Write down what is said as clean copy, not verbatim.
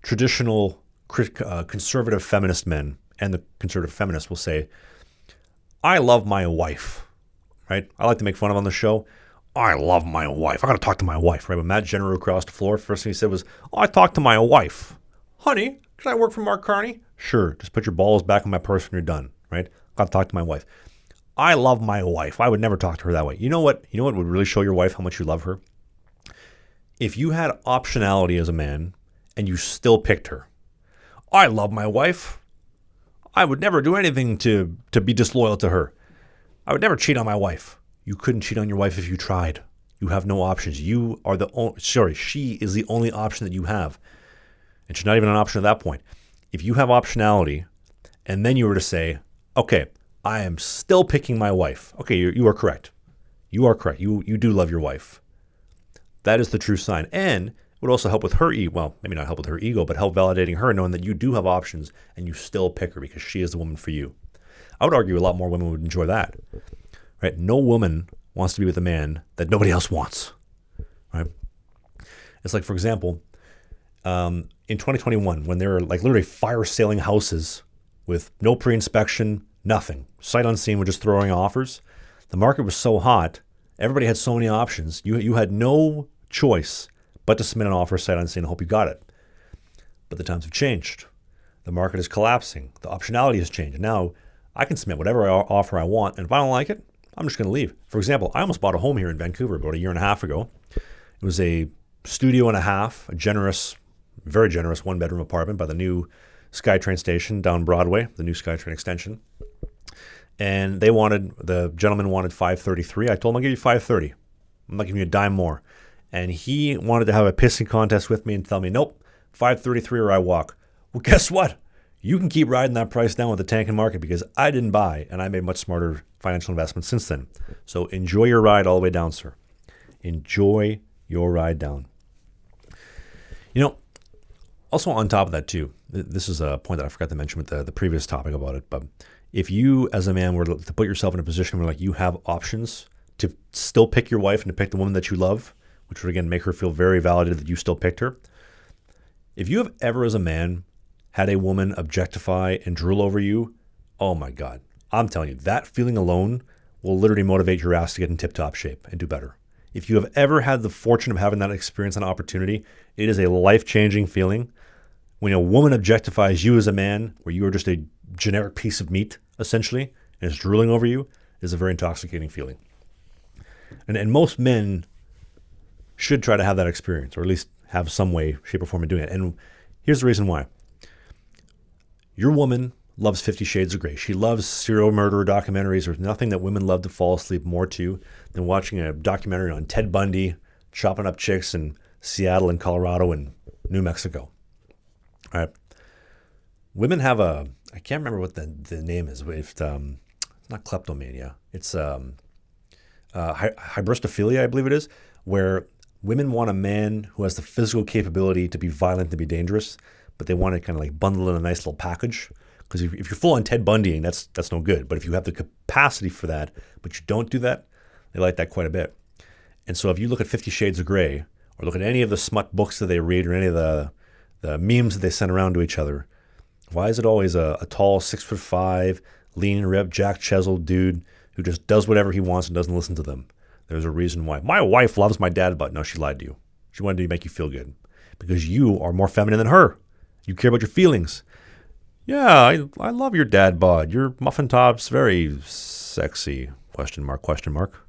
traditional conservative feminist men and the conservative feminists will say, I love my wife, right? I like to make fun of on the show. I love my wife. I got to talk to my wife, right? When Matt Jenner across the floor, first thing he said was, I talked to my wife. Honey, can I work for Mark Carney? Sure. Just put your balls back in my purse when you're done, right? Got to talk to my wife. I love my wife. I would never talk to her that way. You know what? You know what would really show your wife how much you love her? If you had optionality as a man and you still picked her. I love my wife. I would never do anything to be disloyal to her. I would never cheat on my wife. You couldn't cheat on your wife if you tried. You have no options. You are the only, she is the only option that you have. And she's not even an option at that point. If you have optionality and then you were to say, okay, I am still picking my wife. Okay, you are correct. You are correct. You do love your wife. That is the true sign. And it would also help with her well, maybe not help with her ego, but help validating her, knowing that you do have options and you still pick her because she is the woman for you. I would argue a lot more women would enjoy that. Right? No woman wants to be with a man that nobody else wants. Right? It's like, for example, in 2021, when there were like literally fire sailing houses with no pre-inspection, nothing, sight unseen, we're just throwing offers. The market was so hot, everybody had so many options. You had no choice but to submit an offer sight unseen and hope you got it. But the times have changed. The market is collapsing. The optionality has changed. Now I can submit whatever offer I want, and if I don't like it, I'm just going to leave. For example, I almost bought a home here in Vancouver about a year and a half ago. It was a studio and a half, a generous, very generous one-bedroom apartment by the new SkyTrain station down Broadway, the new SkyTrain extension. And the gentleman wanted $533. I told him I'll give you $530. I'm not giving you a dime more. And he wanted to have a pissing contest with me and tell me, nope, $533 or I walk. Well, guess what? You can keep riding that price down with the tanking market because I didn't buy and I made much smarter financial investments since then. So enjoy your ride all the way down, sir. Enjoy your ride down. You know, also on top of that too, this is a point that I forgot to mention with the previous topic about it, but if you as a man were to put yourself in a position where like you have options to still pick your wife and to pick the woman that you love, which would again make her feel very validated that you still picked her. If you have ever as a man had a woman objectify and drool over you, oh my God, I'm telling you, that feeling alone will literally motivate your ass to get in tip-top shape and do better. If you have ever had the fortune of having that experience and opportunity, it is a life-changing feeling. When a woman objectifies you as a man, where you are just a generic piece of meat, essentially, and is drooling over you, is a very intoxicating feeling. And most men should try to have that experience, or at least have some way, shape, or form of doing it. And here's the reason why. Your woman loves 50 Shades of Grey. She loves serial murderer documentaries. There's nothing that women love to fall asleep more to than watching a documentary on Ted Bundy chopping up chicks in Seattle and Colorado and New Mexico. All right. Women have I can't remember what the name is. It's not kleptomania. It's hybristophilia, I believe it is, where women want a man who has the physical capability to be violent, to be dangerous, but they want to kind of like bundle in a nice little package. Because if you're full on Ted Bundying, that's no good. But if you have the capacity for that, but you don't do that, they like that quite a bit. And so if you look at 50 Shades of Grey, or look at any of the smut books that they read, or any of the memes that they send around to each other, why is it always a tall, 6'5", lean, ripped, Jack chiseled dude who just does whatever he wants and doesn't listen to them? There's a reason why. My wife loves my dad, but no, she lied to you. She wanted to make you feel good because you are more feminine than her. You care about your feelings. Yeah, I love your dad bod. Your muffin top's very sexy, question mark, question mark.